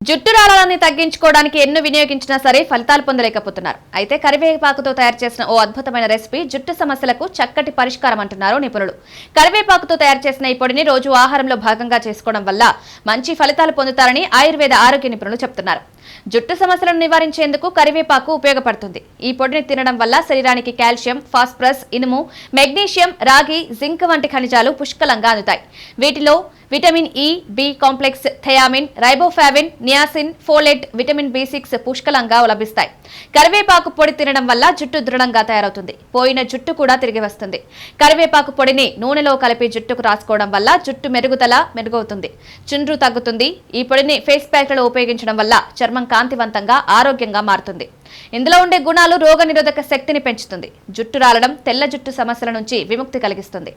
జుట్టు రాళాన్ని తగ్గించుకోవడానికి ఎన్నో వినియోగించినా సరే ఫలితాలు పొందలేకపోతున్నారు. అయితే కరివేపాకుతో తయారు చేసిన ఓ అద్భుతమైన రెసిపీ జుట్టు సమస్యలకు చక్కటి పరిష్కారం అంటున్నారు నిపుణులు. కరివేపాకుతో తయారు చేసిన ఈ పొడిని రోజు ఆహారంలో భాగంగా చేసుకోవడం వల్ల మంచి ఫలితాలు పొందుతారని ఆయుర్వేద ఆరోగ్య నిపుణులు చెబుతున్నారు. జుట్టు సమస్యలను నివారించేందుకు కరివేపాకు ఉపయోగపడుతుంది. ఈ పొడిని తినడం వల్ల శరీరానికి కాల్షియం, ఫాస్ఫరస్, ఇనుము, మెగ్నీషియం, రాగి, జింక్ వంటి ఖనిజాలు పుష్కలంగా అందుతాయి. వీటిలో vitamin E, B complex, thiamine, riboflavin, niacin, folate, vitamin B6 పుష్కలంగా లభిస్తాయి. కరివేపాకు పొడి తినడం వల్ల జుట్టు దృఢంగా తయారవుతుంది. పోయిన జుట్టు కూడా తిరిగి వస్తుంది. కరివేపాకు పొడిని నూనెలో కలిపి జుట్టుకు రాసుకోవడం వల్ల జుట్టు మెరుగవుతుంది, చుండ్రు తగ్గుతుంది. ఈ పొడిని ఫేస్ ప్యాక్లలో ఉపయోగించడం వల్ల చర్మం కాంతివంతంగా, ఆరోగ్యంగా మారుతుంది. ఇందులో ఉండే గుణాలు రోగనిరోధక శక్తిని పెంచుతుంది. జుట్టు రాలడం, తెల్ల జుట్టు సమస్యల నుంచి విముక్తి కలిగిస్తుంది.